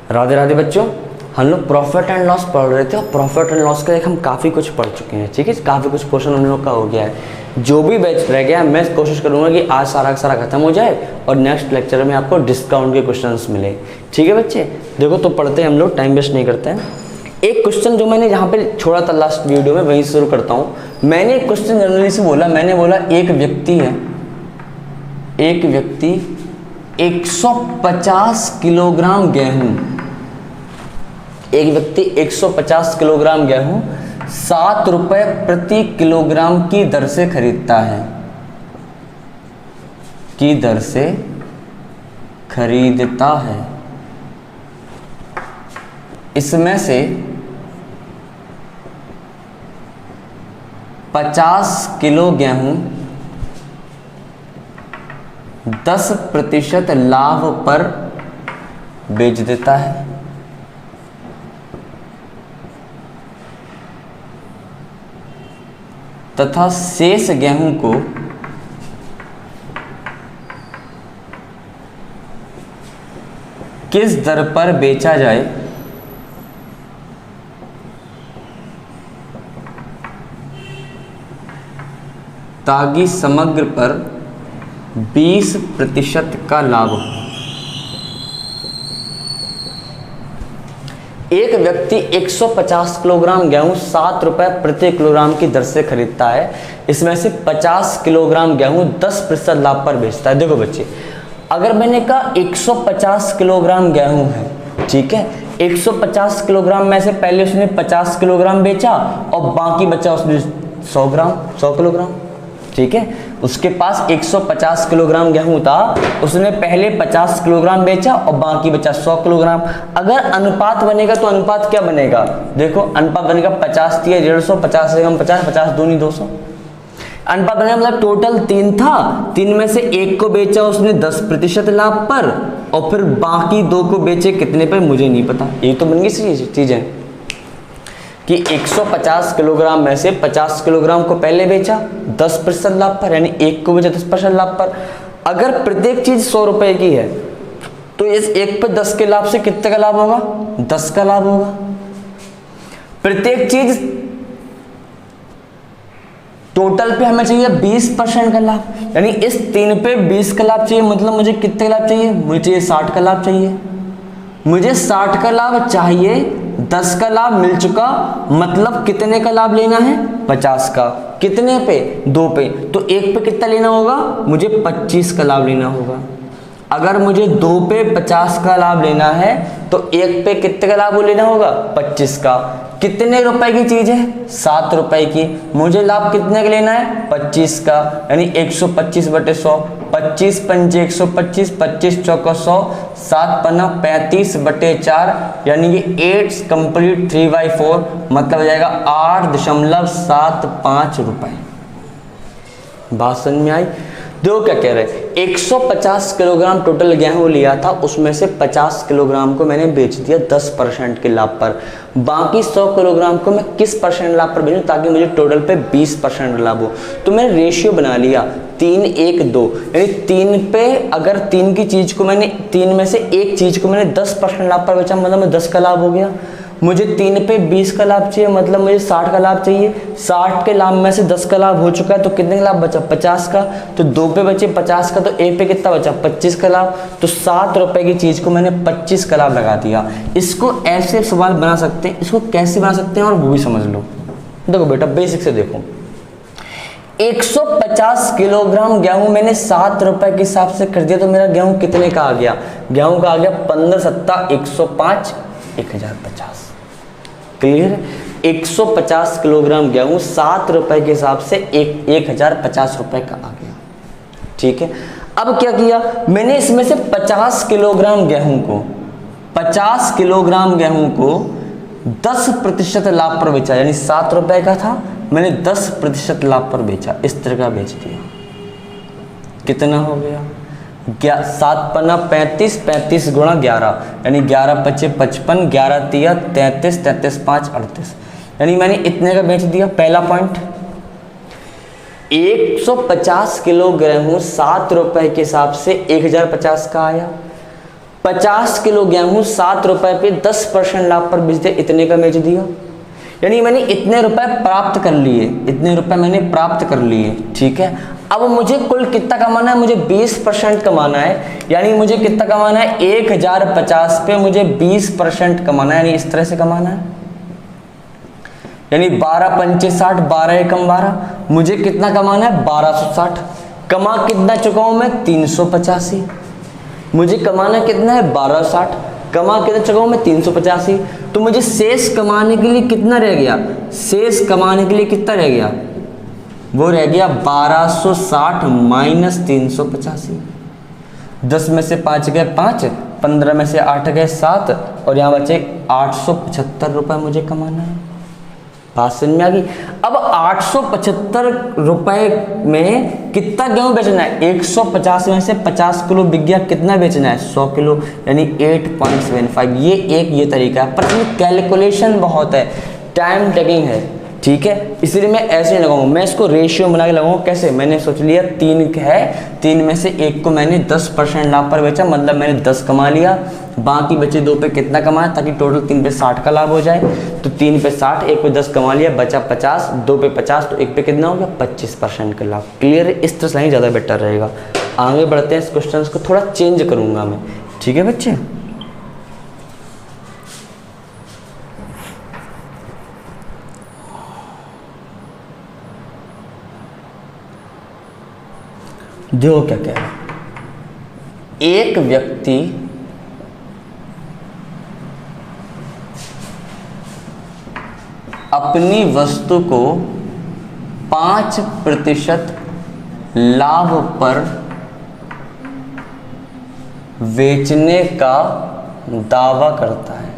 राधे राधे बच्चों, हम लोग प्रॉफिट एंड लॉस पढ़ रहे थे और प्रॉफिट एंड लॉस का हम काफ़ी कुछ पढ़ चुके हैं। ठीक है, काफ़ी कुछ पोर्शन हम लोग का हो गया है। जो भी बैच रह गया मैं कोशिश करूंगा कि आज सारा का सारा खत्म हो जाए और नेक्स्ट लेक्चर में आपको डिस्काउंट के क्वेश्चंस मिले। ठीक है बच्चे, देखो तो पढ़ते हैं हम लोग, टाइम वेस्ट नहीं करते हैं। एक क्वेश्चन जो मैंने यहाँ पे छोड़ा था लास्ट वीडियो में, वहीं से शुरू करता हूँ। मैंने एक क्वेश्चन जनरली से बोला, मैंने बोला एक व्यक्ति है, एक व्यक्ति 150 किलोग्राम गेहूं, एक व्यक्ति 150 किलोग्राम गेहूं 7 रुपए प्रति किलोग्राम की दर से खरीदता है, की दर से खरीदता है। इसमें से 50 किलो गेहूं 10% लाभ पर बेच देता है, तथा शेष गेहूं को किस दर पर बेचा जाए ताकि समग्र पर 20% का लाभ हो। एक व्यक्ति 150 किलोग्राम गेहूं 7 रुपए प्रति किलोग्राम की दर से खरीदता है। इसमें से 50 किलोग्राम गेहूं 10% लाभ पर बेचता है। देखो बच्चे, अगर मैंने कहा 150 किलोग्राम गेहूं है, ठीक है, 150 किलोग्राम में से पहले उसने 50 किलोग्राम बेचा और बाकी बचा उसने 100 किलोग्राम। ठीक है, उसके पास 150 किलोग्राम गेहूं था, उसने पहले 50 किलोग्राम बेचा और बाकी बचा 100 किलोग्राम। अगर अनुपात बनेगा तो अनुपात क्या बनेगा? देखो अनुपात बनेगा 50 दिया 150, 50 से कम 50, 50 दूनी 200। अनुपात बनेगा मतलब टोटल 3 था, 3 में से 1 को बेचा उसने 10% लाभ पर और फिर बाकी 2 को बेचे कितने पे मुझे नहीं पता। ये तो बन गई चीजें कि 150 किलोग्राम में से 50 किलोग्राम को पहले बेचा 10% लाभ पर, यानी 1 को बेचा 10% लाभ पर। अगर प्रत्येक चीज 100 रुपए की है तो इस 1 पे 10 के लाभ से कितने का लाभ होगा? 10 का लाभ होगा। प्रत्येक चीज टोटल पे हमें चाहिए 20% का लाभ, यानी इस 3 पे 20 का लाभ चाहिए, मतलब मुझे कितने का लाभ चाहिए? मुझे चाहिए 60 का लाभ चाहिए। मुझे 60 का लाभ चाहिए, 10 का लाभ मिल चुका, मतलब कितने का लाभ लेना है? 50 का। कितने पे? 2 पे। तो 1 पे कितना लेना होगा? मुझे 25 का लाभ लेना होगा। अगर मुझे 2 पे 50 का लाभ लेना है तो 1 पे कितने का लाभ लेना होगा? 25 का। कितने रुपए की चीज है? 7 रुपए की। मुझे लाभ कितने का लेना है? 25 का, यानी 125/100। 25 पंजे 125, 25 चौका 100, 7 पन्ना 35/4, यानी कि 8 कंप्लीट 3/4, मतलब हो जाएगा 8.75 रुपए। बात समझ में आई? देखो क्या कह रहे हैं, 150 किलोग्राम टोटल गेहूं लिया था, उसमें से 50 किलोग्राम को मैंने बेच दिया 10% के लाभ पर। बाकी 100 किलोग्राम को मैं किस परसेंट लाभ पर बेचूं ताकि मुझे टोटल पे 20% लाभ हो? तो मैंने रेशियो बना लिया 3:1:2, यानी 3 पे अगर 3 की चीज को मैंने 3 में से एक चीज को मैंने 10% लाभ पर बेचा, मतलब मैं 10 का लाभ हो गया। मुझे 3 पे 20 का लाभ चाहिए, मतलब मुझे 60 का लाभ चाहिए। 60 के लाभ में से 10 का लाभ हो चुका है, तो कितने का लाभ बचा? 50 का। तो 2 पे बचे 50 का, तो 1 पे कितना बचा? 25 का लाभ। तो 7 रुपए की चीज को मैंने 25 का लाभ लगा दिया। इसको ऐसे सवाल बना सकते हैं, इसको कैसे बना सकते हैं और वो भी समझ लो। देखो बेटा बेसिक से देखो, 150 किलोग्राम गेहूं मैंने 7 रुपए के हिसाब से कर दिया, तो मेरा गेहूं कितने का आ गया? गेहूं का आ गया 15 सत्ता 105, 1050। क्लियर? 150 किलोग्राम गेहूं 7 रुपए के हिसाब से 1050 रुपए का आ गया। ठीक है, अब क्या किया मैंने? इसमें से 50 किलोग्राम गेहूं को 10% लाभ पर बेचा, यानी 7 रुपए का था, मैंने 10% लाभ पर बेचा, इस तरह का बेच दिया। कितना हो गया? 7 पन्ना 35, 35 गुणा 11, यानी 11 पच्चे 55, 11 तिया 33, 33 5 38, यानी मैंने इतने का बेच दिया। पहला पॉइंट। 150 किलो गेहूं 7 रुपए के हिसाब से 1050 का आया। 50 किलो गेहूं 7 रुपए पे 10% लाभ पर बेच दिया, इतने का बेच दिया, यानी मैंने इतने रुपए प्राप्त कर लिए, इतने रुपए मैंने प्राप्त कर लिए, ठीक है। अब मुझे कुल कितना कमाना है, मुझे 20% कमाना है, यानी मुझे कितना कमाना है, 1050 पे मुझे 20% कमाना है, यानी इस तरह से कमाना है, यानी 12 पंचे 60, 12 एकम 12, मुझे कितना कमाना है 1260। कमा कितना चुका हूं मैं 385, मुझे कमाना कितना है 1260, कमा कितना चुका हूं मैं 385, तो मुझे शेष कमाने के लिए कितना रह गया, शेष कमाने के लिए कितना रह गया, वो रह गया 1260 माइनस 385। 10 में से 5 गए 5, 15 में से 8 गए 7, और यहाँ बचे 875 रुपये मुझे कमाना है। बात समझ में आ गई। अब 875 रुपए में कितना गेहूं बेचना है, 150 में से 50 किलो बिक गया, कितना बेचना है 100 किलो, यानी 8.75। ये तरीका है, पर इसमें कैलकुलेशन बहुत है, टाइम टेकिंग है, ठीक है, इसलिए मैं ऐसे नहीं लगाऊंगा, मैं इसको रेशियो बना के लगाऊंगा। कैसे, मैंने सोच लिया 3 है, 3 में से 1 को मैंने 10% लाभ पर बेचा, मतलब मैंने 10 कमा लिया, बाकी बचे 2 पे कितना कमाया, ताकि टोटल 3 पे 60 का लाभ हो जाए। तो 3 पे 60, 1 पे 10 कमा लिया, बचा 50, 2 पे 50, तो 1 पे कितना हो गया 25% का लाभ। क्लियर है, इस तरह से ही ज़्यादा बेटर रहेगा। आगे बढ़ते हैं, इस क्वेश्चन को थोड़ा चेंज करूँगा मैं, ठीक है बच्चे। देखो क्या कह रहा है, एक व्यक्ति अपनी वस्तु को 5% लाभ पर बेचने का दावा करता है,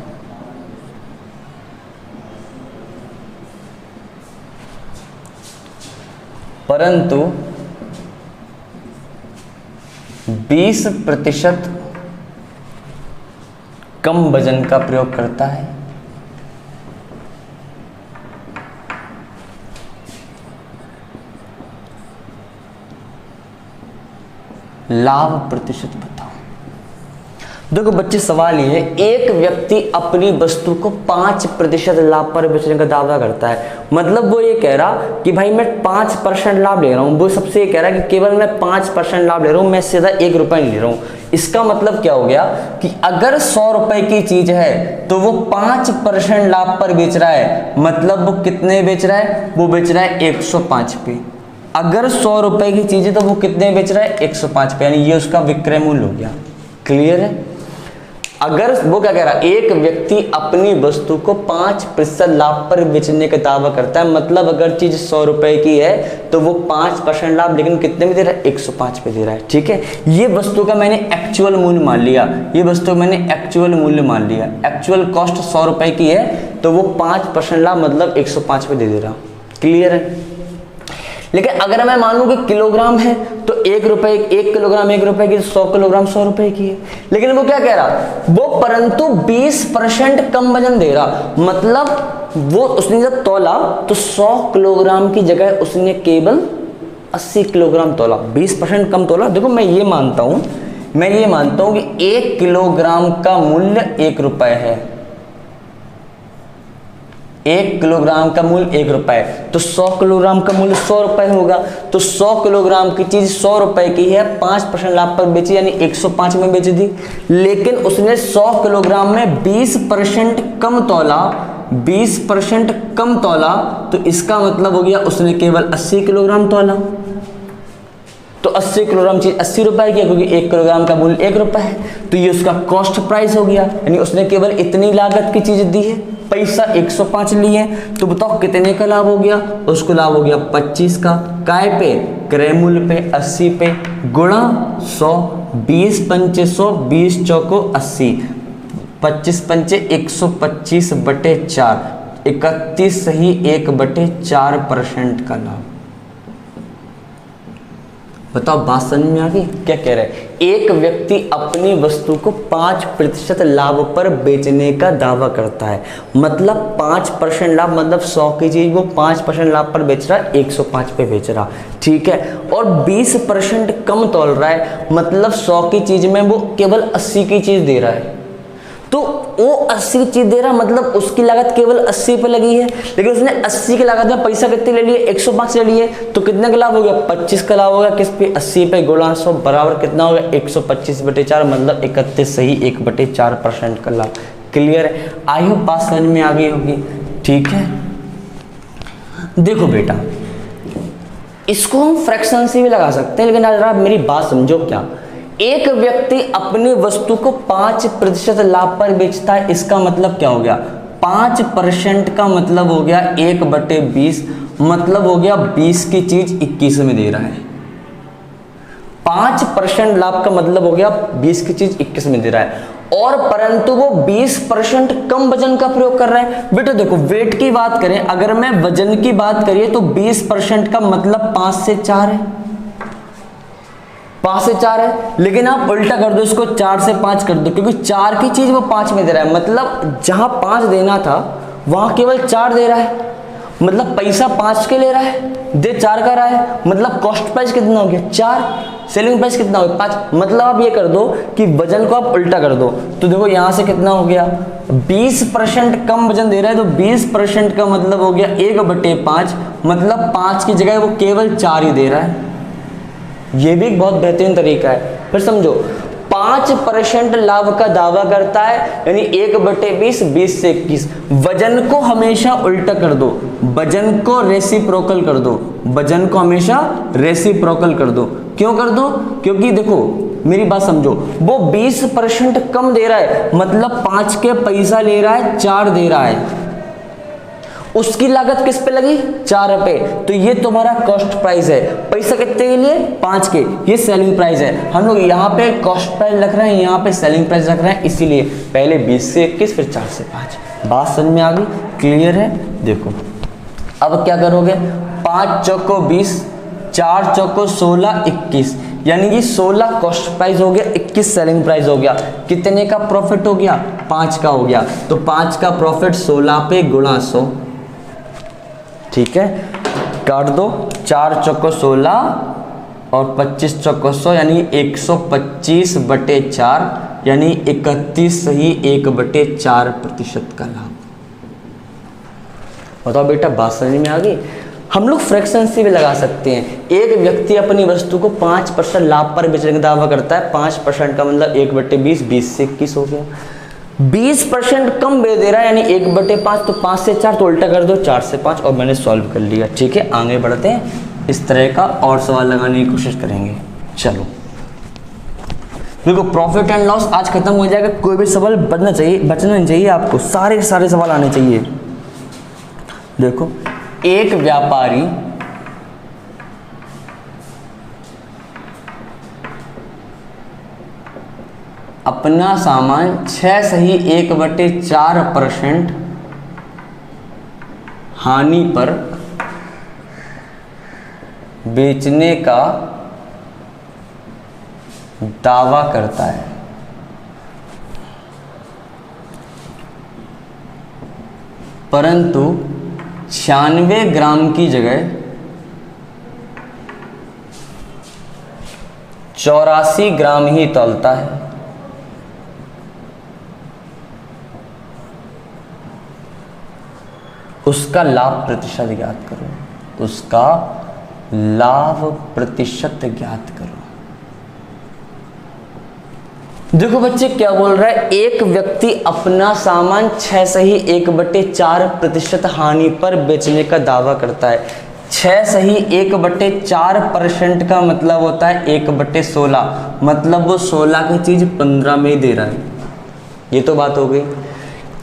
परंतु 20% कम वजन का प्रयोग करता है। लाभ प्रतिशत बताओ। देखो बच्चे, सवाल ये है, एक व्यक्ति अपनी वस्तु को 5% लाभ पर बेचने का दावा करता है, मतलब वो ये कह रहा कि भाई मैं 5% लाभ ले रहा हूँ, वो सबसे ये कह रहा है कि केवल मैं 5% लाभ ले रहा हूँ, मैं सीधा 1 रुपया नहीं ले रहा हूँ। इसका मतलब क्या हो गया कि अगर 100 रुपए की चीज है तो वो 5% लाभ पर बेच रहा है, मतलब वो कितने बेच रहा है, वो बेच रहा है 105 पे। अगर 100 रुपए की चीज है तो वो कितने बेच रहा है 105 पे, यानी ये उसका विक्रय मूल्य हो गया। क्लियर है। अगर वो क्या कह रहा है, एक व्यक्ति अपनी वस्तु को 5% लाभ पर बेचने का दावा करता है, मतलब अगर चीज 100 रुपए की है तो वो 5% लाभ लेकिन कितने में दे रहा है 105 पे दे रहा है, ठीक है। ये वस्तु का मैंने एक्चुअल मूल्य मान लिया, ये वस्तु मैंने एक्चुअल मूल्य मान लिया, एक्चुअल कॉस्ट 100 रुपए की है तो वो 5% लाभ मतलब 105 पे दे रहा। क्लियर है। लेकिन अगर मैं मानूं कि किलोग्राम है तो 1 रुपए, 1 किलोग्राम 1 रुपए की, 100 किलोग्राम 100 रुपए की है, लेकिन वो क्या कह रहा, वो परंतु 20% कम वजन दे रहा, मतलब वो उसने जब तौला तो 100 किलोग्राम की जगह उसने केवल 80 किलोग्राम तौला, 20% कम तौला। देखो मैं ये मानता हूं कि 1 किलोग्राम का मूल्य 1 रुपए है, 1 किलोग्राम का मूल्य 1 रुपए, तो 100 किलोग्राम का मूल्य 100 रुपए होगा। तो 100 किलोग्राम की चीज 100 रुपए की है, 5% लाभ पर बेची, यानी 105 में बेच दी। लेकिन उसने 100 किलोग्राम में 20% कम तौला, 20% कम तौला, तो इसका मतलब हो गया उसने केवल 80 किलोग्राम तौला। तो 80 किलोग्राम चीज 80 रुपए की है, क्योंकि 1 किलोग्राम का मूल्य 1 रुपए है, तो ये उसका कॉस्ट प्राइस हो गया, यानी उसने केवल इतनी लागत की चीज दी है, पैसा 105 लिए। तो बताओ कितने का लाभ हो गया, उसको लाभ हो गया 25 का। काय पे, क्रय मूल्य पे 80 पे, गुणा 100, 20 पंचे 100, 20 चौको 80, 25 पंचे 125 बटे 4, 31 सही 1 बटे 4% का लाभ। बताओ बात समझ में आ गई? क्या कह रहे हैं, एक व्यक्ति अपनी वस्तु को 5% लाभ पर बेचने का दावा करता है, मतलब 5% लाभ, मतलब 100 की चीज वो 5% लाभ पर बेच रहा है, 105 पे बेच रहा, ठीक है। और 20% कम तोल रहा है, मतलब 100 की चीज में वो केवल 80 की चीज दे रहा है। तो वो 80 चीज दे रहा, मतलब उसकी लागत केवल 80 पे लगी है, लेकिन उसने 80 की लागत में पैसा कितने ले लिए, 105 ले लिए, तो कितने का लाभ हो गया, 25 का लाभ हो गया। किस पे, 80 पे गुणा 100 बराबर कितना हो गया, 125/4, मतलब 31 सही 1/4% का लाभ। क्लियर है? आई होप बात समझ में आ गई होगी, ठीक है। देखो बेटा, इसको हम फ्रैक्शन से भी लगा सकते हैं, लेकिन जरा मेरी बात समझो। क्या, एक व्यक्ति अपनी वस्तु को 5% लाभ पर बेचता है, इसका मतलब क्या हो गया, 5% का मतलब हो गया 1/20, मतलब हो गया 20 की चीज 21 में दे रहा है। 5% लाभ का मतलब हो गया 20 की चीज 21 में दे रहा है, और परंतु वो 20% कम वजन का प्रयोग कर रहा है। बेटा देखो, वेट की बात करें, अगर मैं वजन की बात करिए तो 20% का मतलब 5 से 4 है, 5 से 4 है, लेकिन आप उल्टा कर दो इसको, 4 से 5 कर दो, क्योंकि 4 की चीज वो 5 में दे रहा है, मतलब जहां 5 देना था वहां केवल 4 दे रहा है, मतलब पैसा 5 के ले रहा है, दे 4 का रहा है, मतलब कॉस्ट प्राइस कितना हो गया 4, सेलिंग प्राइस कितना हो गया 5। मतलब आप ये कर दो कि वजन को आप उल्टा कर दो, तो देखो यहां से कितना हो गया, 20% कम वजन दे रहा है, तो 20% का मतलब हो गया 1/5, मतलब 5 की जगह वो केवल 4 ही दे रहा है। ये भी एक बहुत बेहतरीन तरीका है। फिर समझो, 5% लाभ का दावा करता है, यानी 1/20, 20 से 21। वजन को हमेशा उल्टा कर दो, वजन को रेसिप्रोकल कर दो, वजन को हमेशा रेसिप्रोकल कर दो। क्यों कर दो, क्योंकि देखो मेरी बात समझो, वो 20% कम दे रहा है, मतलब 5 के पैसा ले रहा है, 4 दे रहा है, उसकी लागत किस पे लगी, 4 रुपए, तो ये तुम्हारा कॉस्ट प्राइस है। पैसा कितने के लिए, 5 के, ये सेलिंग प्राइस है। हम लोग यहाँ पे कॉस्ट प्राइस रख रहे हैं, यहाँ पे सेलिंग प्राइस रख रहे हैं, इसीलिए पहले 20 से 21, फिर 4 से 5। बात समझ में आ गई? क्लियर है? देखो अब क्या करोगे, 5 चौको 20, 4 चौको 16, 21, यानी कि 16 कॉस्ट प्राइस हो गया, 21 सेलिंग प्राइस हो गया। कितने का प्रॉफिट हो गया, 5 का हो गया। तो 5 का प्रॉफिट 16 पे गुणा 100, ठीक है, काट दो, 4 चौको 16 और 25 चौको 100, यानी 125/4, यानी 31 सही 1/4% का लाभ। बताओ बेटा, बात समझ में आ गई? हम लोग फ्रैक्शन से भी लगा सकते हैं। एक व्यक्ति अपनी वस्तु को 5% लाभ पर बेचने का दावा करता है, 5% का मतलब 1/20, 20 से 21 हो गया। 20% कम बेच दे रहा है, यानी 1/5, तो 5 से 4, तो उल्टा कर दो, 4 से 5, और मैंने सॉल्व कर लिया। ठीक है, आगे बढ़ते हैं, इस तरह का और सवाल लगाने की कोशिश करेंगे। चलो देखो, प्रॉफिट एंड लॉस आज खत्म हो जाएगा, कोई भी सवाल बचना नहीं चाहिए आपको, सारे सवाल आने चाहिए। देखो, एक व्यापारी अपना सामान 6 सही 1/4% हानि पर बेचने का दावा करता है, परंतु 96 ग्राम की जगह 84 ग्राम ही तौलता है। उसका लाभ प्रतिशत ज्ञात करो, उसका लाभ प्रतिशत ज्ञात करो। देखो बच्चे क्या बोल रहा है, एक व्यक्ति अपना सामान 6 सही 1/4% हानि पर बेचने का दावा करता है। 6 सही 1/4% का मतलब होता है 1/16, मतलब वो 16 की चीज 15 में ही दे रहा है। ये तो बात हो गई।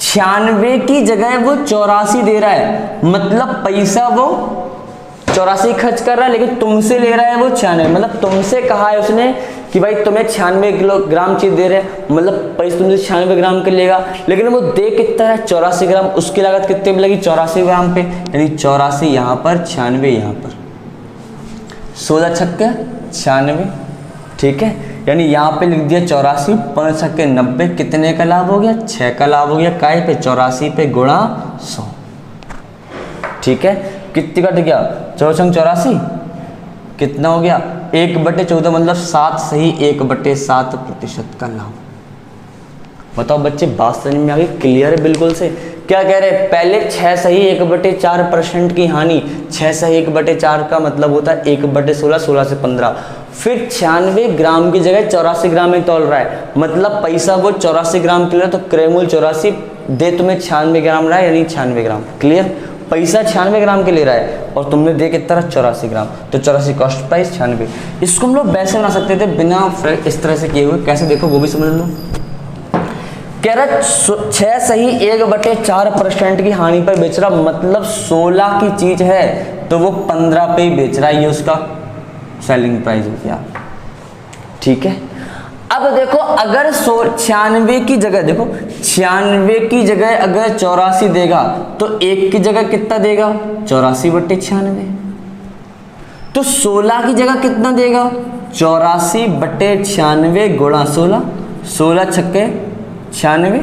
96 की जगह वो 84 दे रहा है, मतलब पैसा वो 84 खर्च कर रहा है, लेकिन तुमसे ले रहा है वो 96, मतलब तुमसे कहा है उसने कि भाई तुम्हें 96 किलोग्राम चीज दे रहे हैं, मतलब पैसा तुमसे 96 ग्राम के लेगा, लेकिन वो दे कितना है 84 ग्राम, उसकी लागत कितने पे लगी 84 ग्राम पे, यानी 84 यहाँ पर, 96 यहाँ पर, 16 छक्के 96, ठीक है। यानी यहाँ पे लिख दिया 84, 5 के 90, कितने का लाभ हो गया, 6 का लाभ हो गया, काय पे 84 पे गुणा 100, ठीक है। कितनी कट गया, 84, कितना हो गया 1/14, मतलब 7 सही 1/7% का लाभ। बताओ बच्चे, बात समझ में आ गई, क्लियर है बिल्कुल से। क्या कह रहे हैं, पहले 6 सही 1/4% की हानि, 6 सही 1/4 का मतलब होता है 1/16, 16 से 15। फिर 96 ग्राम की जगह 84 ग्राम में तौल रहा है, मतलब पैसा वो 84 ग्राम के लिए, तो क्रयमूल्य 84 दे तुम्हें 96 ग्राम रहा है, यानी 96 ग्राम। क्लियर, पैसा 96 ग्राम के ले रहा है और तुमने दे कितना 84 ग्राम, तो 84 कॉस्ट प्राइस 96। इसको हम लोग वैसे बना सकते थे बिना इस तरह से किए हुए, कैसे देखो वो भी समझ लो। कह रहा 6 सही 1/4% की हानि पर बेच रहा, मतलब 16 की चीज है तो वो 15 पे ही बेच रहा है, ये उसका सेलिंग प्राइस हो गया, ठीक है। अब देखो अगर 96 की जगह, देखो 96 की जगह अगर 84 देगा तो 1 की जगह कितना देगा, 84/96। तो 16 की जगह कितना देगा, 84/96 गुणा 16, 16 छक्के 96,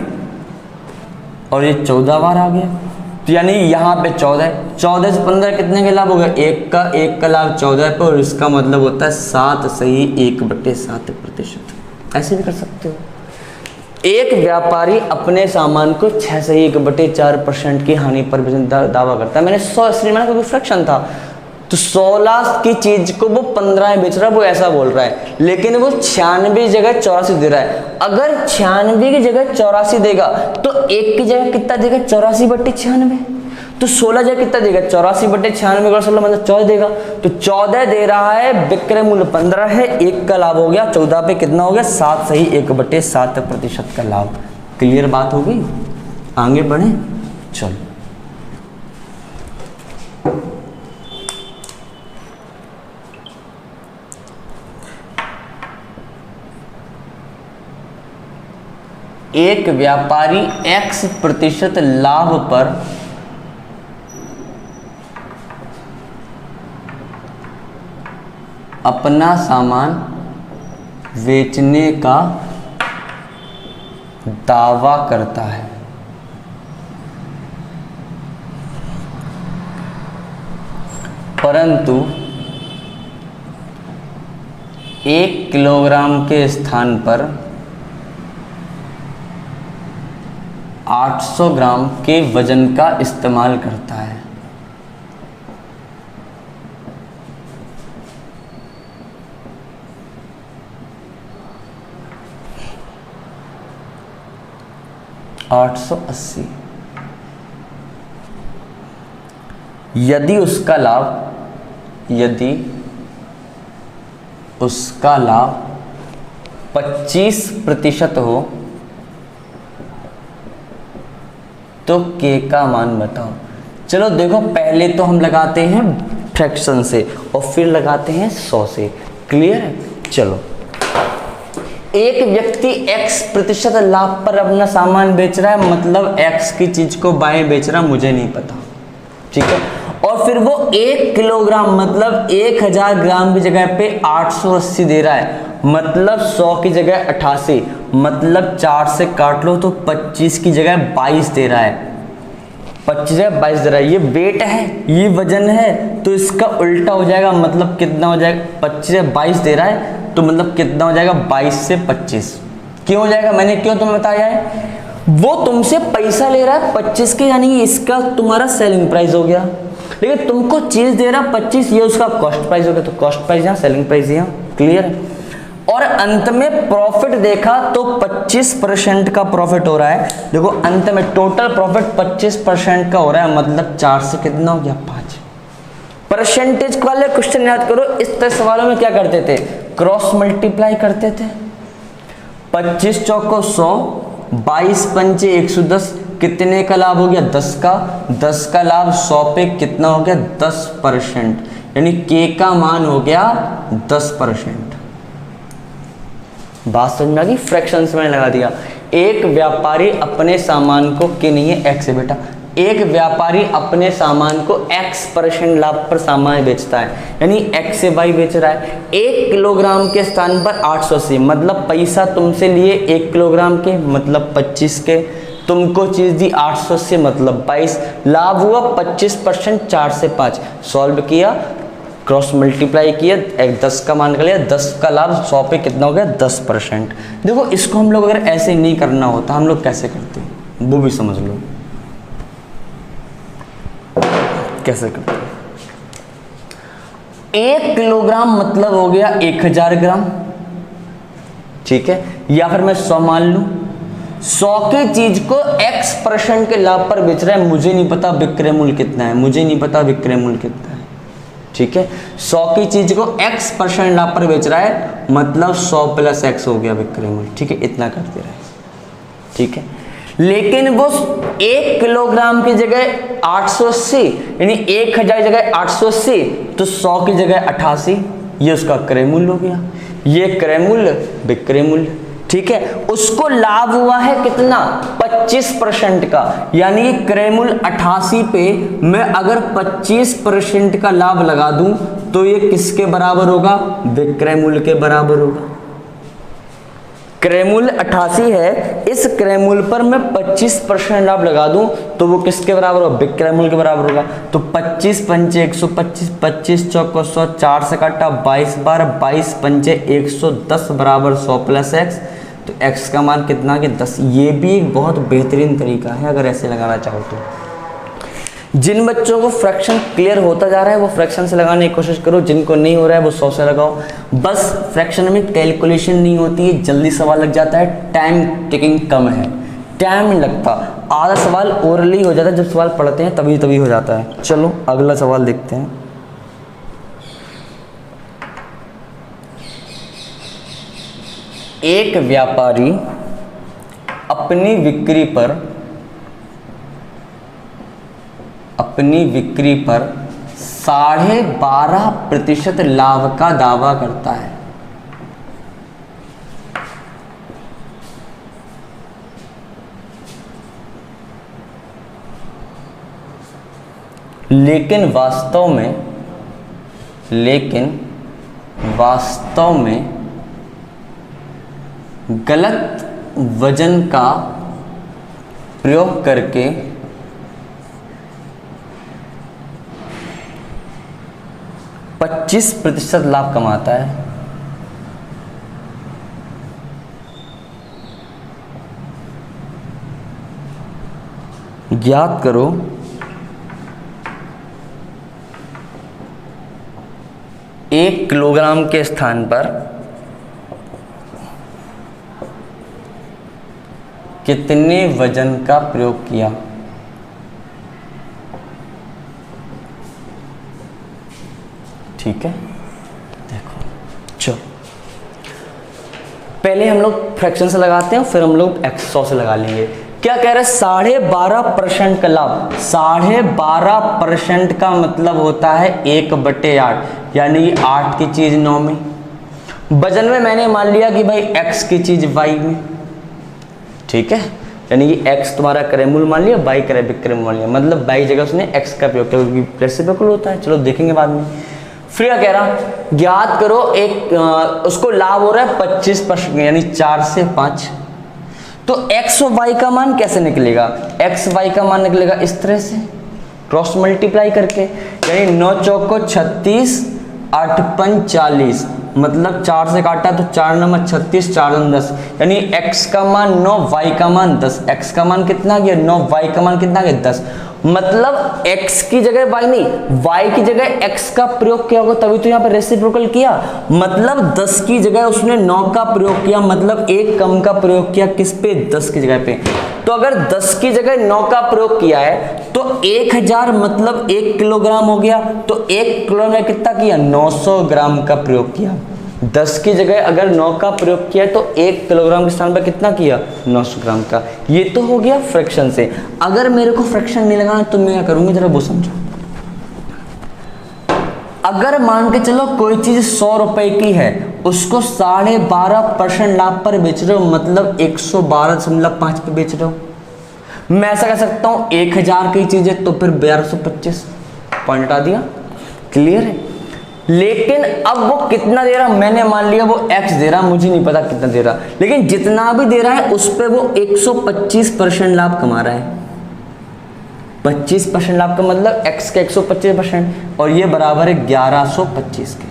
और ये 14 बार आ गया, तो यानी यहाँ पे 14 से 15 कितने का लाभ होगा, 1 का लाभ 14 पे, और इसका मतलब होता है 7 सही 1/7%। ऐसे भी कर सकते हो। एक व्यापारी अपने सामान को 6 सही 1/4% की हानि पर दावा करता है। मैंने 100 इसलिए मैंने कोई फ्रैक्शन था, तो 16 की चीज को वो 15 में बेच रहा है, वो ऐसा बोल रहा है, लेकिन वो 96 जगह 84 दे रहा है। अगर 96 की जगह 84 देगा तो 1 की जगह कितना देगा, 84/96, तो 16 जगह कितना देगा, 84/96 का 16 मतलब 14 देगा, तो 14 दे रहा है, विक्रय मूल्य 15 है, 1 का लाभ हो गया 14 पे कितना हो गया, 7 सही 1/7% का लाभ। क्लियर बात हो गई, आगे बढ़े, चलो। एक व्यापारी X% लाभ पर अपना सामान बेचने का दावा करता है, परंतु 1 किलोग्राम के स्थान पर 800 ग्राम के वजन का इस्तेमाल करता है। $880। यदि उसका लाभ 25% हो तो के का मान बताओ। चलो देखो, पहले तो हम लगाते हैं फ्रैक्शन से और फिर लगाते हैं 100 से। क्लियर है, चलो। एक व्यक्ति X% लाभ पर अपना सामान बेच रहा है, मतलब X की चीज को बाएं बेच रहा, मुझे नहीं पता, ठीक है। और फिर वो 1 किलोग्राम मतलब 1000 ग्राम की जगह पे 880 दे रहा है, मतलब 100 की जगह 88, मतलब 4 से काट लो तो 25 की जगह 22 दे रहा है, 25 जगह 22 दे रहा है। ये वेट है, ये वजन है, तो इसका उल्टा हो जाएगा, मतलब कितना हो जाएगा, 25 से 22 दे रहा है, तो मतलब कितना हो जाएगा, 22 से 25। क्यों हो जाएगा, मैंने क्यों तुम्हें बताया है, वो तुमसे पैसा ले रहा है 25 के, यानी इसका तुम्हारा सेलिंग प्राइस हो गया, लेकिन तुमको चीज दे रहा 25, ये उसका कॉस्ट प्राइस हो गया, तो कॉस्ट प्राइस यहाँ, सेलिंग प्राइस यहाँ। क्लियर है। और अंत में प्रॉफिट देखा तो 25% का प्रॉफिट हो रहा है। देखो अंत में टोटल प्रॉफिट 25% का हो रहा है, मतलब 4 से कितना हो गया, 5। परसेंटेज वाले क्वेश्चन याद करो, इस तरह सवालों में क्या करते थे, क्रॉस मल्टीप्लाई करते थे। 25 चौको 100, 22 पंचे 110, कितने का लाभ हो गया, 10 का। 10 का लाभ 100 पे कितना हो गया, 10%, यानी के का मान हो गया 10%। बात समझ में आ गई, फ्रैक्शंस में लगा दिया। एक व्यापारी अपने सामान को, के नहीं है एक्स है बेटा, एक व्यापारी अपने सामान को X% लाभ पर सामान बेचता है, यानी X से Y बेच रहा है। 1 किलोग्राम के स्थान पर 880, मतलब पैसा तुमसे लिए 1 किलोग्राम के, मतलब 25 के, तुमको चीज़ दी 880, मतलब 22, लाभ हुआ 25%, 4 से 5। सॉल्व किया, क्रॉस मल्टीप्लाई किया, 10 का मान कर लिया, 10 का लाभ 100 पे कितना हो गया 10%। देखो इसको हम लोग अगर ऐसे नहीं करना होता हम लोग कैसे करते हैं वो भी समझ लो कैसे करते हैं। 1 किलोग्राम मतलब हो गया 1000 ग्राम, ठीक है, या फिर मैं 100 मान लूं। 100 की चीज को X% के लाभ पर बेच रहा है, मुझे नहीं पता विक्रय मूल्य कितना है, मुझे नहीं पता विक्रय मूल्य कितना है, ठीक है। 100 की चीज को X% लाभ पर बेच रहा है, मतलब 100 + X हो गया विक्रय मूल्य, ठीक है, इतना करते रहे, ठीक है। लेकिन वो 1 किलोग्राम की जगह 880, यानी 1000 की जगह 880, तो 100 की जगह 88, ये उसका क्रय मूल्य हो गया, ये क्रय मूल्य विक्रय मूल्य, ठीक है। उसको लाभ हुआ है कितना 25% का, यानी क्रय मूल्य 88 पे मैं अगर 25% का लाभ लगा दूं तो ये किसके बराबर होगा, विक्रय मूल्य के बराबर होगा। क्रय मूल्य 88 है, इस क्रय मूल्य पर मैं 25% लाभ लगा दूं तो वो किसके बराबर होगा, विक्रय मूल्य के बराबर होगा। तो 25 पंचे 125, 25 चौको 100, 4 से काटा 22 बार, 22 पंचे 110 बराबर 100 + X, तो X का मान कितना कि 10। ये भी एक बहुत बेहतरीन तरीका है अगर ऐसे लगाना चाहो तो। जिन बच्चों को फ्रैक्शन क्लियर होता जा रहा है वो फ्रैक्शन से लगाने की कोशिश करो, जिनको नहीं हो रहा है वो 100 से लगाओ। बस फ्रैक्शन में कैलकुलेशन नहीं होती है, जल्दी सवाल लग जाता है, टाइम टेकिंग कम है, टाइम नहीं लगता। आधा सवाल ओरली हो जाता है, जब सवाल पढ़ते हैं तभी हो जाता है। चलो अगला सवाल देखते हैं। एक व्यापारी अपनी बिक्री पर 12.5% लाभ का दावा करता है। लेकिन वास्तव में गलत वजन का प्रयोग करके 25% लाभ कमाता है। ज्ञात करो एक किलोग्राम के स्थान पर कितने वजन का प्रयोग किया। ठीक है, देखो चलो पहले हम लोग फ्रैक्शन से लगाते हैं, फिर हम लोग 100 से लगा लेंगे। क्या कह रहे हैं, 12.5% का लाभ। 12.5% का मतलब होता है 1/8, यानी 8 की चीज 9 में। वजन में मैंने मान लिया कि भाई x की चीज y में, ठीक है, यानी कि x तुम्हारा क्रय मूल्य मान लिया, y क्रय विक्रय मूल्य मान लिया, मतलब y जगह उसने x का प्रयोग किया, क्योंकि रेसिप्रोकल होता है। चलो देखेंगे बाद में। फिर क्या कह रहा, ज्ञात करो एक उसको लाभ हो रहा है 25%, यानी 4 से 5। तो x और y का मान कैसे निकलेगा, x y का मान निकलेगा इस तरह से, क्रॉस मल्टीप्लाई करके, यानी 9 चौको 36, 8 पंच 40, मतलब 4 से काटा तो 4 9 36, 4 9 10, यानी x का मान 9, y का मान 10। x का मान कितना गया 9, y का मान कितना गया 10, मतलब x की जगह y नहीं, y की जगह x का प्रयोग किया होगा, तभी तो यहाँ पे रेसिप्रोकल किया। मतलब 10 की जगह उसने 9 का प्रयोग किया, मतलब एक कम का प्रयोग किया, किस पे, 10 की जगह पे। तो अगर 10 की जगह 9 का प्रयोग किया है तो 1000 मतलब 1 किलोग्राम हो गया, तो 1 किलोग्राम में कितना किया, 900 ग्राम का प्रयोग किया। 10 की जगह अगर 9 का प्रयोग किया तो 1 किलोग्राम के स्थान पर कितना किया, 900 ग्राम का। ये तो हो गया फ्रैक्शन से। अगर मेरे को फ्रैक्शन नहीं लगाना तो मैं क्या करूंगी, जरा वो समझो। अगर मान के चलो कोई चीज 100 रुपए की है, उसको 12.5% लाभ पर बेच रहे हो, मतलब 112.5 पे बेच रहे हो, मैं ऐसा कर सकता हूं 1000 की चीज है तो फिर 1225 पॉइंट हटा दिया, क्लियर है। लेकिन अब वो कितना दे रहा, मैंने मान लिया वो x दे रहा, मुझे नहीं पता कितना दे रहा, लेकिन जितना भी दे रहा है उस पर वो 125% लाभ कमा रहा है। 25% लाभ का मतलब x के 125% और ये बराबर है 1125 के।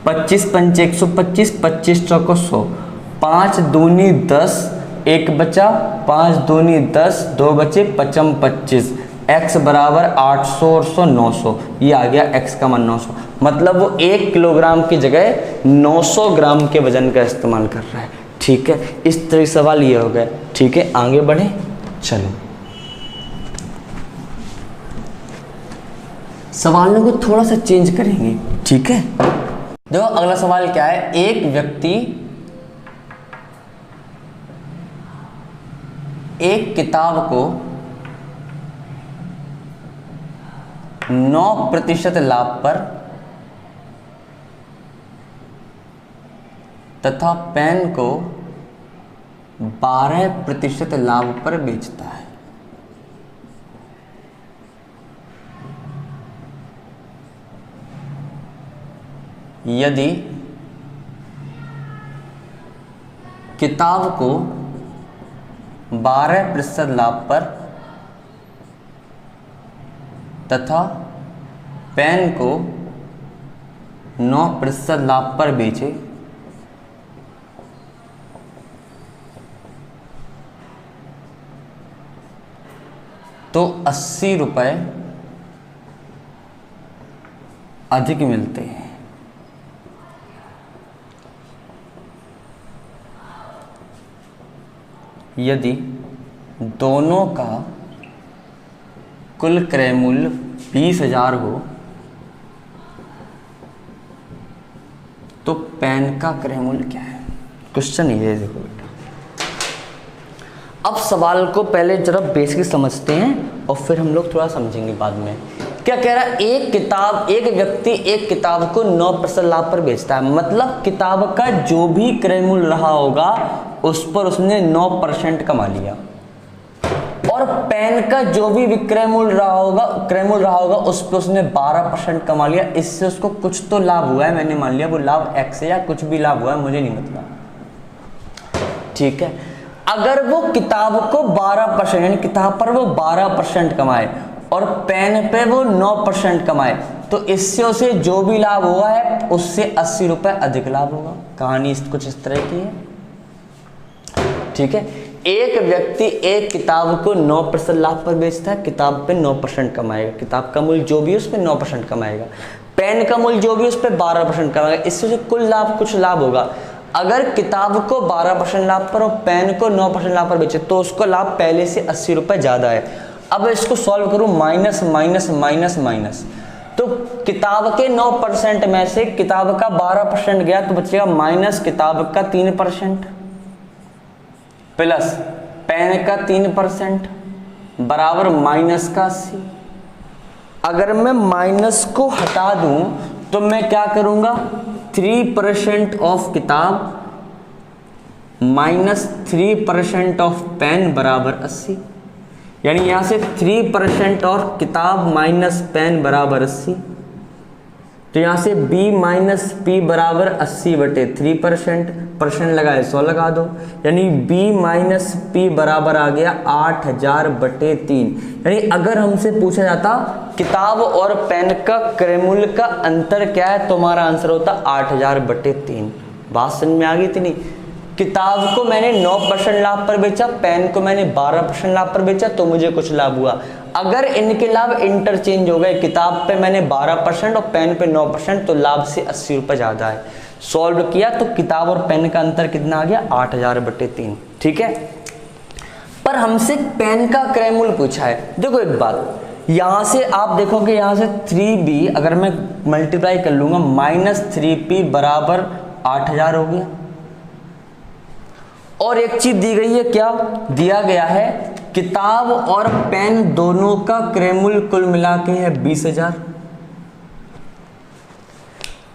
25 पंचे 125, 25 चौको 100, 5 दूनी 10, 1 बचा, 5 दूनी 10, 2 बचे, 55 25, x बराबर 800 और 100 900, ये आ गया x का मान 900। मतलब वो 1 किलोग्राम की जगह 900 ग्राम के वजन का इस्तेमाल कर रहा है। ठीक है, इस तरह सवाल ये हो गया। ठीक है, आगे बढ़े, चलो सवालों को थोड़ा सा चेंज करेंगे। ठीक है, देखो अगला सवाल क्या है। एक व्यक्ति एक किताब को 9% लाभ पर तथा पेन को 12% लाभ पर बेचता है। यदि किताब को 12% लाभ पर तथा पेन को 9% लाभ पर बेचे तो 80 रुपये अधिक मिलते हैं। यदि दोनों का कुल क्रय मूल्य 20,000 हो तो पेन का क्रय मूल्य क्या है। क्वेश्चन ये देखो बेटा, अब सवाल को पहले जरा बेसिक समझते हैं और फिर हम लोग थोड़ा समझेंगे बाद में। क्या कह रहा है, एक व्यक्ति एक किताब को 9% लाभ पर बेचता है। मतलब किताब का जो भी क्रय मूल्य रहा होगा उस पर उसने 9% कमा लिया, और पेन का जो भी विक्रय मूल्य रहा होगा उस पर उसने 12% कमा लिया। इससे उसको कुछ तो लाभ हुआ है, मैंने मान लिया वो लाभ x है या कुछ भी लाभ हुआ है, मुझे नहीं मतलब। ठीक है, अगर वो किताब को 12% यानी किताब पर वो 12% कमाए और पेन पे वो 9% कमाए तो इससे उसे जो भी लाभ हुआ है उससे 80 रुपये अधिक लाभ होगा। कहानी कुछ इस तरह की है। ठीक है, एक व्यक्ति एक किताब को 9% लाभ पर बेचता है, किताब पे 9% कमाएगा, किताब का मूल्य जो भी है उस पर 9% कमाएगा, पेन का मूल्य जो भी है उस पर 12% कमाएगा। इससे उसे कुल लाभ कुछ लाभ होगा। अगर किताब को 12% लाभ पर और पेन को 9% लाभ पर बेचे तो उसको लाभ पहले से 80 रुपये ज़्यादा है। अब इसको सॉल्व करूँ, माइनस माइनस माइनस माइनस, तो किताब के 9% में से किताब का 12% गया तो बचेगा माइनस किताब का 3% प्लस पेन का 3% बराबर माइनस का 80। अगर मैं माइनस को हटा दूं तो मैं क्या करूंगा, 3% ऑफ किताब माइनस 3% ऑफ पेन बराबर 80, यानी यहां से 3% और किताब माइनस पेन बराबर 80, तो यहां से b माइनस पी बराबर 80/3%, परसेंट लगाए 100 लगा दो, यानी b माइनस पी बराबर आ गया 8000/3। यानी अगर हमसे पूछा जाता किताब और पेन का क्रय मूल्य का अंतर क्या है तो हमारा आंसर होता 8000/3। बात समझ में आ गई थी नहीं। किताब को मैंने 9% लाभ पर बेचा, पेन को मैंने 12% लाभ पर बेचा तो मुझे कुछ लाभ हुआ। अगर इनके लाभ इंटरचेंज हो गए, किताब पे मैंने 12% और पेन पे 9% तो लाभ से 80 रुपये ज़्यादा है। सॉल्व किया तो किताब और पेन का अंतर कितना आ गया, 8000/3। ठीक है, पर हमसे पेन का क्रय मूल्य पूछा है। देखो एक बात, यहाँ से आप देखोगे यहाँ से 3b अगर मैं मल्टीप्लाई कर लूँगा -3p बराबर 8000 हो गया। और एक चीज दी गई है, क्या दिया गया है, किताब और पेन दोनों का क्रय मूल्य कुल मिला के है 20,000।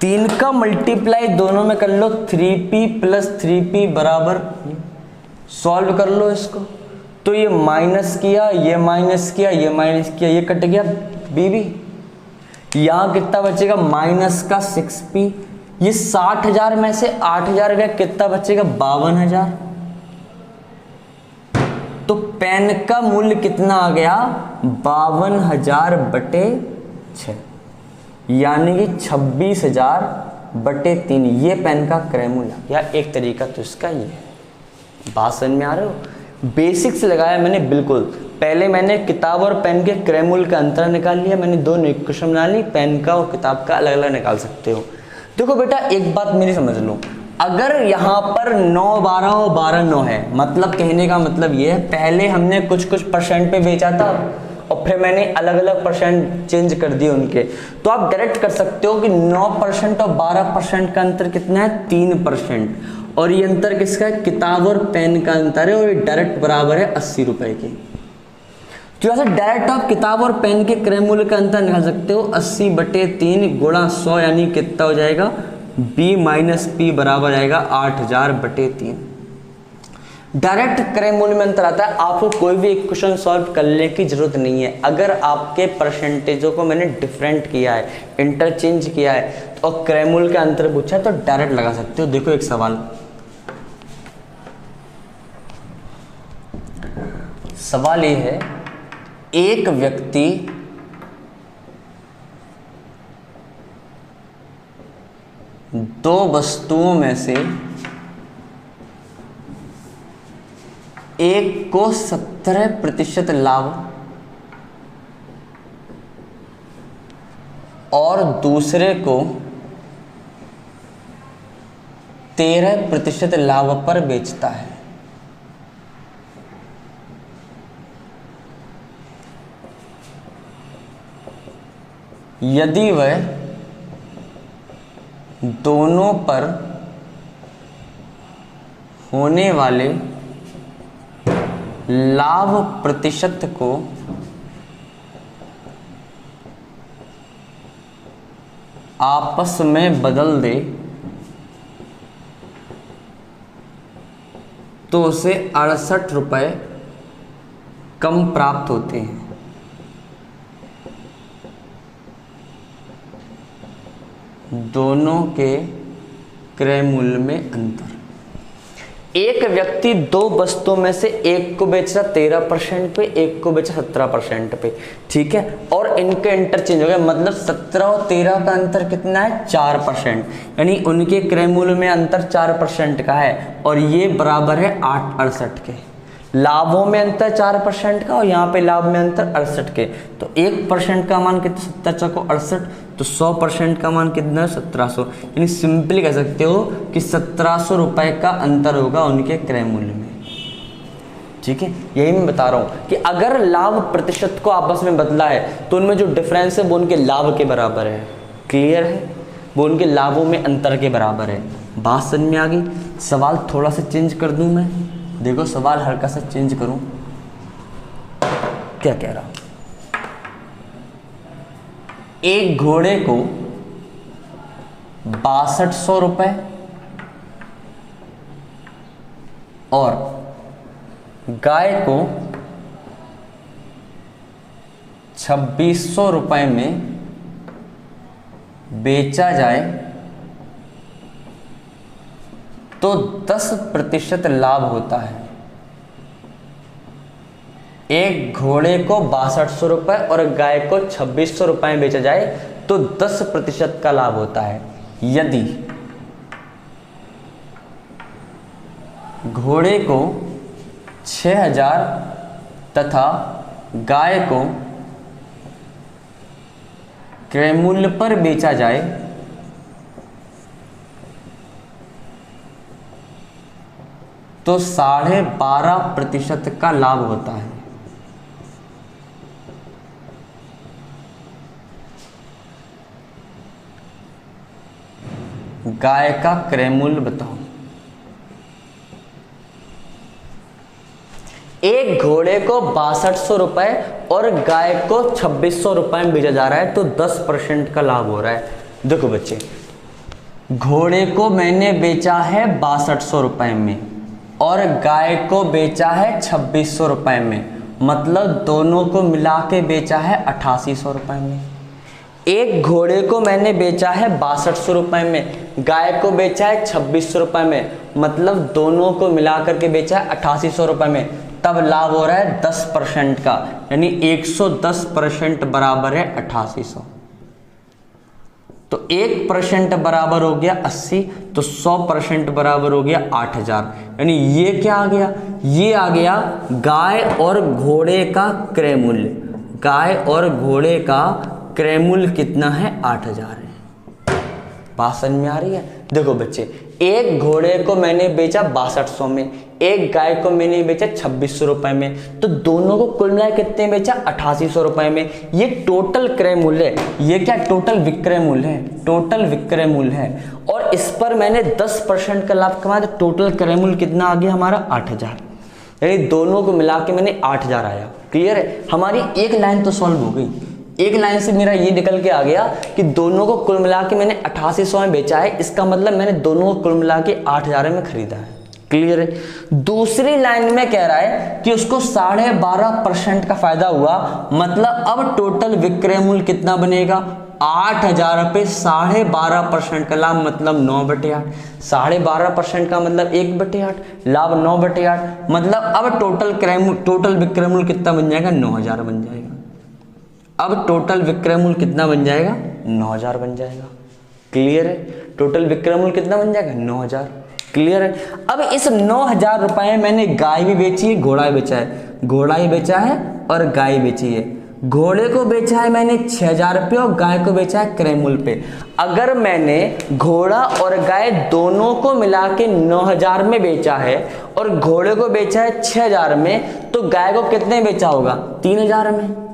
3 का मल्टीप्लाई दोनों में कर लो, 3p + 3p बराबर, सॉल्व कर लो इसको तो ये माइनस किया, ये माइनस किया, ये माइनस किया, ये कट गया बीबी। यहाँ कितना बचेगा माइनस का 6p। ये 60,000 में से 8,000 गया, कितना बचेगा 52,000। तो पेन का मूल्य कितना आ गया 52,000/6, यानी कि 26,000/3। ये पेन का क्रय मूल्य या एक तरीका तो इसका ये है। बात समझ में आ रहे हो? बेसिक से लगाया मैंने बिल्कुल। पहले मैंने किताब और पेन के क्रय मूल्य का अंतर निकाल लिया, मैंने दो इक्वेशन बना ली, पेन का और किताब का अलग अलग निकाल सकते हो। देखो बेटा एक बात मेरी समझ लो, अगर यहाँ पर 9 12 और 12 9 है, मतलब कहने का मतलब ये है पहले हमने कुछ कुछ परसेंट पे बेचा था और फिर मैंने अलग अलग परसेंट चेंज कर दिए उनके, तो आप डायरेक्ट कर सकते हो कि 9% और 12% का अंतर कितना है 3%, और ये अंतर किसका है किताब और पेन का अंतर है, और ये डायरेक्ट बराबर है 80 रुपए के। तो यहाँ से डायरेक्ट आप किताब और पेन के क्रय मूल्य का अंतर निकाल सकते हो 80/3 गुणा 100, यानी कितना हो जाएगा b माइनस पी बराबर आएगा 8,000/3। डायरेक्ट क्रय मूल्य में अंतर आता है। आपको कोई भी इक्वेशन सॉल्व करने की जरूरत नहीं है। अगर आपके परसेंटेजों को मैंने डिफरेंट किया है, इंटरचेंज किया है, तो क्रय मूल्य का अंतर पूछा है तो डायरेक्ट लगा सकते हो। देखो एक सवाल ये है, एक व्यक्ति दो वस्तुओं में से एक को 17% लाभ और दूसरे को 13% लाभ पर बेचता है। यदि वह दोनों पर होने वाले लाभ प्रतिशत को आपस में बदल दे तो उसे 68 रुपये कम प्राप्त होते हैं। दोनों के क्रय मूल्य में अंतर। एक व्यक्ति दो वस्तुओं में से एक को बेच रहा 13% पे, एक को बेचा 17% पे, ठीक है, और इनके इंटरचेंज हो गया, मतलब 17 और 13 का अंतर कितना है 4%, यानी उनके क्रय मूल्य में अंतर 4% का है, और ये बराबर है 68 के। लाभों में अंतर 4% का और यहाँ पे लाभ में अंतर 68 के, तो 1% का मान कितना 70 को 68, तो 100% का मान कितना है 1700, यानी सिंपली कह सकते हो कि 1700 रुपये का अंतर होगा उनके क्रय मूल्य में। ठीक है, यही मैं बता रहा हूँ कि अगर लाभ प्रतिशत को आपस में बदला है तो उनमें जो डिफरेंस है वो उनके लाभ के बराबर है। क्लियर है, वो उनके लाभों में अंतर के बराबर है। बात समझ में आ गई? सवाल थोड़ा सा चेंज कर दूं मैं, देखो सवाल हल्का सा चेंज करूं, क्या कह रहा हूं। एक घोड़े को 6200 रुपये और गाय को 2600 रुपये में बेचा जाए तो 10% लाभ होता है। एक घोड़े को 6200 रुपये और गाय को 2600 रुपये में बेचा जाए तो 10% का लाभ होता है। यदि घोड़े को 6000 तथा गाय को क्रय मूल्य पर बेचा जाए तो 12.5% का लाभ होता है। गाय का क्रय मूल्य बताओ। एक घोड़े को 6200 रुपए और गाय को 2600 रुपए में बेचा जा रहा है तो 10% का लाभ हो रहा है। देखो बच्चे, घोड़े को मैंने बेचा है 6200 रुपए में, और गाय को बेचा है 2600 रुपये में, मतलब दोनों को मिला के बेचा है 8800 रुपये में। एक घोड़े को मैंने बेचा है 6200 रुपये में, गाय को बेचा है 2600 रुपये में, मतलब दोनों को मिला करके बेचा है 8800 रुपये में। तब लाभ हो रहा है 10% का, यानी 110% बराबर है 8800। तो 1% बराबर हो गया 80, तो 100% बराबर हो गया 8000। यानी ये क्या आ गया, ये आ गया गाय और घोड़े का क्रय मूल्य। गाय और घोड़े का क्रय मूल्य कितना है, 8000 है। बात समझ में आ रही है? देखो बच्चे, एक घोड़े को मैंने बेचा 6200 में, एक गाय को मैंने बेचा 2600 रुपये में, तो दोनों को कुल मिलाकर कितने बेचा, 8800 रुपये में। ये टोटल क्रय मूल्य है, ये क्या टोटल विक्रय मूल्य है, टोटल विक्रय मूल्य है। और इस पर मैंने 10% का लाभ कमाया, तो टोटल क्रय मूल्य कितना आ गया हमारा, 8000। यानी दोनों को मिला के मैंने 8000 आया। क्लियर है? हमारी एक लाइन तो सॉल्व हो गई। एक लाइन से मेरा ये निकल के आ गया कि दोनों को कुल मिला के मैंने 8800 में बेचा है, इसका मतलब मैंने दोनों को कुल मिला के 8000 में खरीदा है। क्लियर है? दूसरी लाइन में कह रहा है कि उसको 12.5% का फायदा हुआ, मतलब अब टोटल विक्रय मूल्य कितना बनेगा, 8000 पे 12.5% का लाभ, मतलब 9/8। 12.5% का मतलब 1/8, लाभ 9/8, मतलब अब टोटल विक्रय मूल्य कितना बन जाएगा, 9000 बन जाएगा। अब टोटल विक्रय मूल्य कितना बन जाएगा, 9000 बन जाएगा। क्लियर है? टोटल विक्रय मूल्य कितना बन जाएगा, 9000। क्लियर है? अब इस 9000 रुपए में मैंने गाय भी बेची है, घोड़ा भी बेचा है, घोड़ा ही बेचा है और गाय बेची है। घोड़े को बेचा है मैंने 6000 रुपये और गाय को बेचा है क्रय मूल्य पे। अगर मैंने घोड़ा और गाय दोनों को मिला के 9000 में बेचा है और घोड़े को बेचा है 6000 में, तो गाय को कितने बेचा होगा, 3000 में।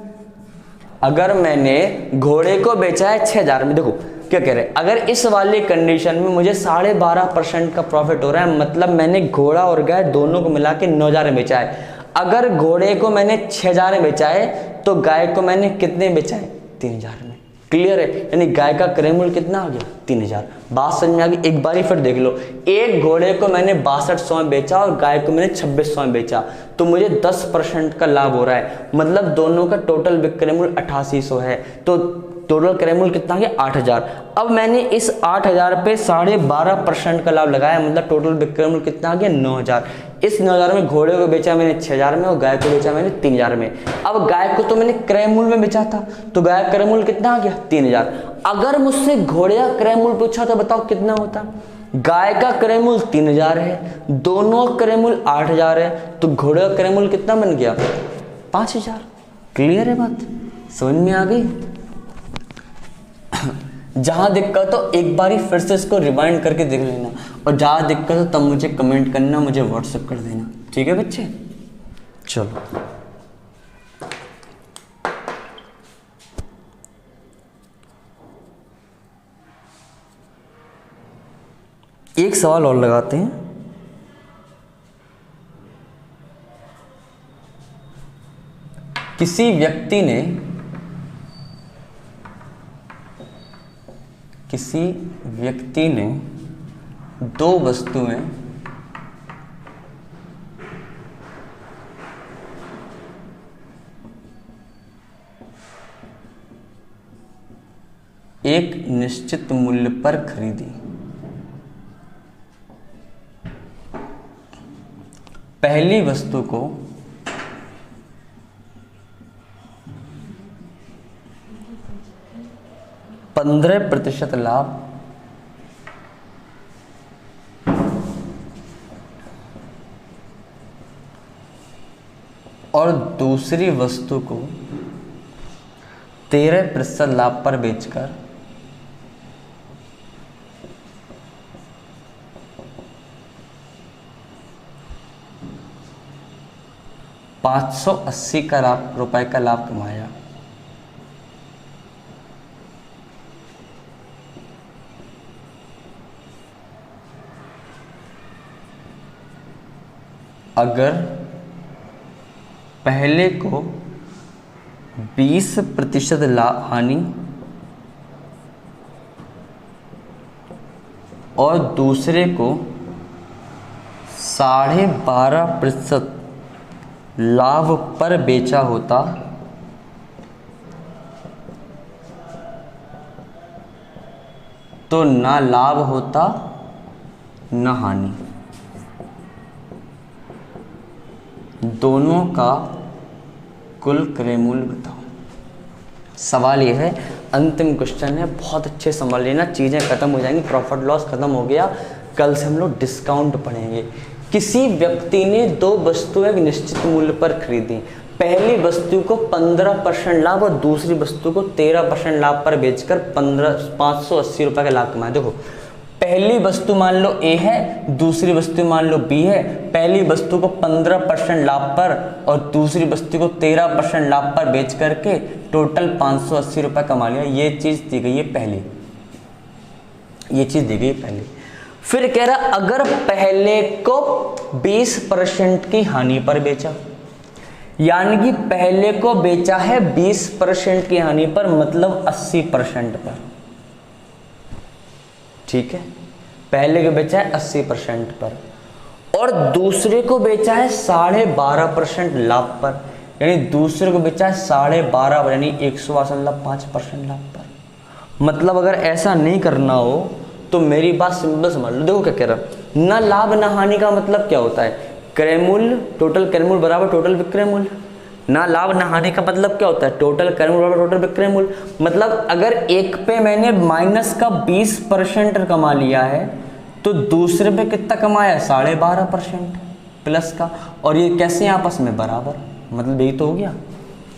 अगर मैंने घोड़े को बेचा है 6000 में, देखो क्या कह रहे हैं, अगर इस वाली कंडीशन में मुझे 12.5% का प्रॉफिट हो रहा है, मतलब मैंने घोड़ा और गाय दोनों को मिला के 9000 में बेचा है। अगर घोड़े को मैंने 6000 में बेचा है, तो गाय को मैंने कितने बेचा है, 3000 में। क्लियर है? यानी गाय का क्रय मूल्य कितना आ गया, 3000। बात समझ में आ गई? एक बार फिर देख लो, एक घोड़े को मैंने 6200 में बेचा और गाय को मैंने 2600 में बेचा, तो मुझे 10% का लाभ हो रहा है, मतलब दोनों का टोटल विक्रय मूल्य 8800 है। तो टोटल क्रय मूल्य कितना आ गया, 8000। अब मैंने इस 8000 पे 12.5% का लाभ लगाया, मतलब टोटल विक्रय मूल्य कितना आ गया, 9000। इस 9000 में घोड़े को बेचा मैंने 6000 में और गाय को बेचा मैंने 3000 में। अब गाय को तो मैंने क्रय मूल्य में बेचा था, तो गाय क्रय मूल्य कितना आ गया, 3000। अगर मुझसे घोड़े का क्रय मूल्य पूछा तो बताओ कितना होता। गाय का क्रय मूल्य 3000 है, दोनों क्रय मूल्य 8000 है, तो घोड़े का क्रय मूल्य कितना बन गया, 5000। क्लियर है बात? समझ में आ गई? जहां दिक्कत हो एक बारी फिर से इसको रिवाइंड करके देख लेना, और जहां दिक्कत हो तब मुझे कमेंट करना, मुझे व्हाट्सएप कर देना। ठीक है बच्चे? चलो एक सवाल और लगाते हैं। किसी व्यक्ति ने दो वस्तुएं एक निश्चित मूल्य पर खरीदी। पहली वस्तु को 15% लाभ और दूसरी वस्तु को 13% लाभ पर बेचकर ₹580 का लाभ कमाया। अगर पहले को 20% हानि और दूसरे को 12.5% लाभ पर बेचा होता तो ना लाभ होता ना हानि। दोनों का कुल क्रय मूल्य बताओ। सवाल ये है, अंतिम क्वेश्चन है, बहुत अच्छे समझ लेना, चीज़ें खत्म हो जाएंगी, प्रॉफिट लॉस खत्म हो गया। कल से हम लोग डिस्काउंट पढ़ेंगे। किसी व्यक्ति ने 2 वस्तुएं एक निश्चित मूल्य पर खरीदी। पहली वस्तु को 15% लाभ और दूसरी वस्तु को 13% लाभ पर बेचकर 580 रुपये का लाभ कमाया। देखो, पहली वस्तु मान लो ए है, दूसरी वस्तु मान लो बी है। पहली वस्तु को 15% लाभ पर और दूसरी वस्तु को 13% लाभ पर बेच करके टोटल 580 रुपये कमा लिया। ये चीज़ दी गई है पहली, ये चीज़ दी गई है पहली। फिर कह रहा अगर पहले को 20% की हानि पर बेचा, यानी कि पहले को बेचा है 20% की हानि पर, मतलब 80% पर। ठीक है, पहले को बेचा है 80% पर और दूसरे को बेचा है 12.5% लाभ पर, यानी दूसरे को बेचा है 12.5 यानी 105% लाभ पर। मतलब अगर ऐसा नहीं करना हो तो मेरी बात सिंपल समझ लो। देखो क्या कह रहा, ना लाभ ना हानि का मतलब क्या होता है, क्रय मूल्य, टोटल क्रय मूल्य बराबर टोटल विक्रय मूल्य। ना लाभ ना हानि का मतलब क्या होता है, टोटल क्रय मूल्य बराबर टोटल विक्रय मूल्य। मतलब अगर एक पे मैंने माइनस का 20% कमा लिया है तो दूसरे पे कितना कमाया, 12.5% प्लस का, और ये कैसे आपस में बराबर, मतलब यही तो हो गया।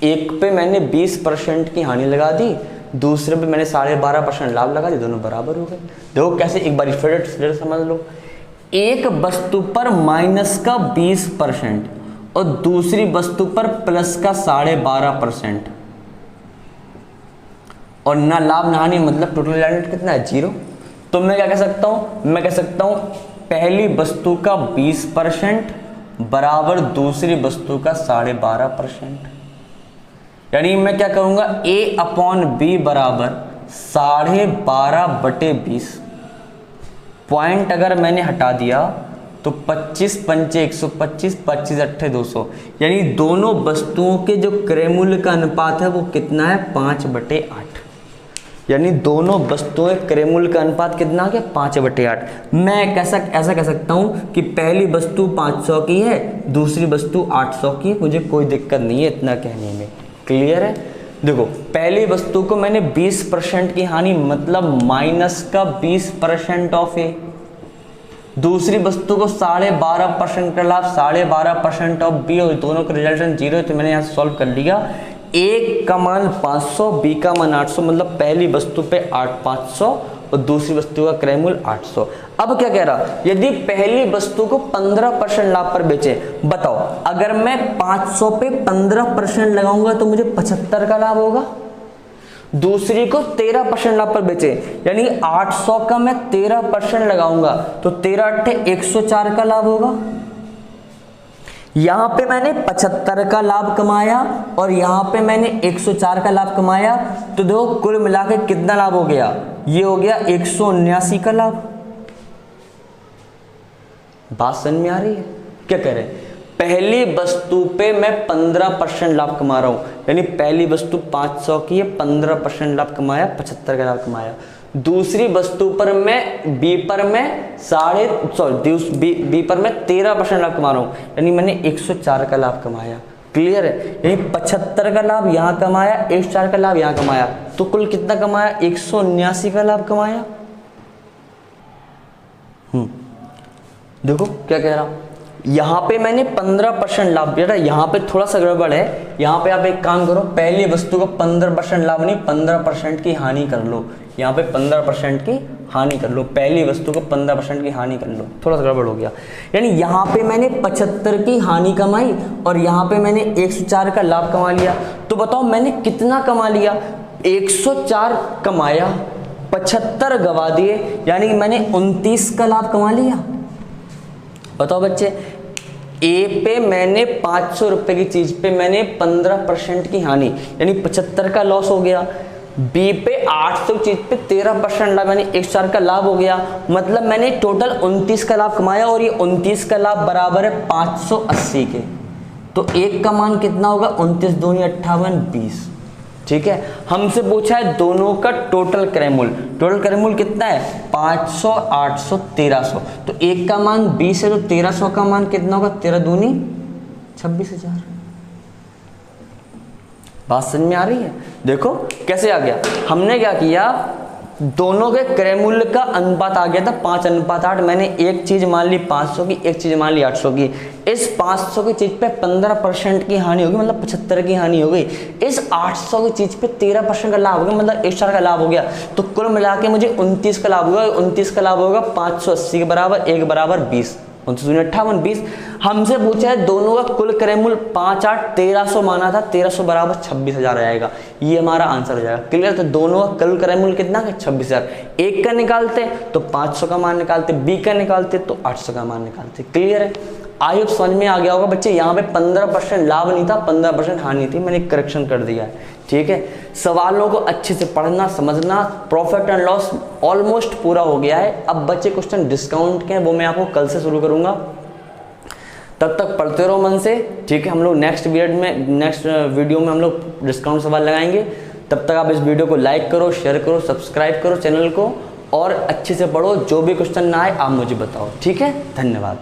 एक पे मैंने 20% की हानि लगा दी, दूसरे पे मैंने 12.5% लाभ लगा दी, दोनों बराबर हो गए। देखो कैसे, एक बार फिर समझ लो। एक वस्तु पर माइनस का 20% और दूसरी वस्तु पर प्लस का 12.5% और ना लाभ ना हानि, मतलब टोटल रिजल्ट कितना है, 0। तो मैं क्या कह सकता हूं, मैं कह सकता हूं पहली वस्तु का 20% बराबर दूसरी वस्तु का 12.5%। यानी मैं क्या करूंगा, A/B बराबर 12.5/20। पॉइंट अगर मैंने हटा दिया तो 25 पंचे 125, 25 अट्ठे 200, यानी दोनों वस्तुओं के जो क्रय मूल्य का अनुपात है वो कितना है, 5/8। यानी दोनों वस्तुओं के क्रय मूल्य का अनुपात कितना आ गया, 5/8। मैं ऐसा कह सकता हूँ कि पहली वस्तु 500 की है, दूसरी वस्तु 800 की है। मुझे कोई दिक्कत नहीं है इतना कहने में, क्लियर है। देखो, पहली वस्तु को मैंने 20% की हानि, मतलब माइनस का 20% ऑफ ए, दूसरी वस्तु को 12.5% का लाभ, 12.5% ऑफ बी, और दोनों का रिजल्टेंट 0 है। तो मैंने यहाँ सॉल्व कर लिया। एक का मान 500, बी का मान 800, मतलब पहली वस्तु पे 500 और दूसरी वस्तु का क्रय मूल्य 800। अब क्या कह रहा, यदि पहली वस्तु को 15% लाभ पर बेचे, बताओ अगर मैं 500 पे 15% लगाऊंगा तो मुझे 75 का लाभ होगा। दूसरी को 13% लाभ पर बेचे, यानी 800 का मैं 13% लगाऊंगा तो 13 अट्ठे 104 का लाभ होगा। यहां पे मैंने 75 का लाभ कमाया और यहां पे मैंने 104 का लाभ कमाया, तो देखो कुल मिलाकर कितना लाभ हो गया, ये हो गया 179 का लाभ। बात समझ में आ रही है, क्या कह रहे हैं, पहली वस्तु पे मैं 15% लाभ कमा रहा हूं, यानी पहली वस्तु 500 की है, 15% लाभ कमाया, 75 का लाभ कमाया। दूसरी वस्तु पर मैं बी पर मैं 13% लाभ कमा रहा हूं, यानी मैंने 104 का लाभ कमाया। क्लियर है, यानी 75 का लाभ यहां कमाया, 104 का लाभ यहां कमाया, तो कुल कितना कमाया, 179 का लाभ कमाया। देखो क्या कह रहा, यहाँ पे मैंने 15% लाभ दिया था, यहाँ पे थोड़ा सा गड़बड़ है। यहाँ पे आप एक काम करो, पहली वस्तु को 15% लाभ नहीं 15% की हानि कर लो। यहाँ पे 15% की हानि कर लो, पहली वस्तु को 15% की हानि कर लो, थोड़ा सा गड़बड़ हो गया। यानी यहाँ पे मैंने 75 की हानि कमाई और यहाँ पे मैंने 104 का लाभ कमा लिया। तो बताओ मैंने कितना कमा लिया, 104 कमाया, 75 गवा दिए, यानी मैंने 29 का लाभ कमा लिया। बताओ बच्चे, ए पे मैंने 500 रुपए की चीज पे मैंने 15% की हानि, यानी 75 का लॉस हो गया। बी पे 800 चीज पे 13% लाभ, यानी 1,000 का लाभ हो गया। मतलब मैंने टोटल 29 का लाभ कमाया और ये 29 का लाभ बराबर है 580 के। तो एक का मान कितना होगा, 29 दूनी 58 20। ठीक है, हमसे पूछा है दोनों का टोटल क्रय मूल्य। टोटल क्रय मूल्य कितना है, 500 800 1300। तो एक का मान 20 है तो 1300 का मान कितना होगा, 13 दूनी 26,000। बात समझ में आ रही है? देखो कैसे आ गया, हमने क्या किया, दोनों के क्रय मूल्य का अनुपात आ गया था 5:8। मैंने एक चीज मान ली 500 की, एक चीज मान ली 800 की। इस 500 की चीज पे 15% की हानि होगी, मतलब 75 की हानि हो गई। इस 800 की चीज पे 13% का लाभ हो गया, मतलब 1,000 का लाभ हो गया। तो कुल मिला के मुझे 29 का लाभ होगा। 29 का लाभ होगा 580 के बराबर, 1 बराबर 20, 58 20। हमसे पूछा है दोनों का कुल क्रय मूल्य 5 8 1300 माना था, 1300 बराबर 26,000 आएगा। ये हमारा आंसर हो जाएगा। क्लियर? तो दोनों का कुल क्रय मूल्य कितना है, 26,000। एक का निकालते तो 500 का मान निकालते, बी का निकालते तो 800 का मान निकालते। क्लियर है? आई होप समझ में आ गया होगा बच्चे। यहाँ पे 15% लाभ नहीं था, 15% हानि थी, मैंने करेक्शन कर दिया है। ठीक है, सवालों को अच्छे से पढ़ना समझना। प्रॉफिट एंड लॉस ऑलमोस्ट पूरा हो गया है। अब बच्चे क्वेश्चन डिस्काउंट के हैं, वो मैं आपको कल से शुरू करूंगा। तब तक पढ़ते रहो मन से। ठीक है, हम लोग नेक्स्ट वीडियो में हम लोग डिस्काउंट सवाल लगाएंगे। तब तक आप इस वीडियो को लाइक करो, शेयर करो, सब्सक्राइब करो चैनल को, और अच्छे से पढ़ो। जो भी क्वेश्चन ना आए आप मुझे बताओ। ठीक है, धन्यवाद।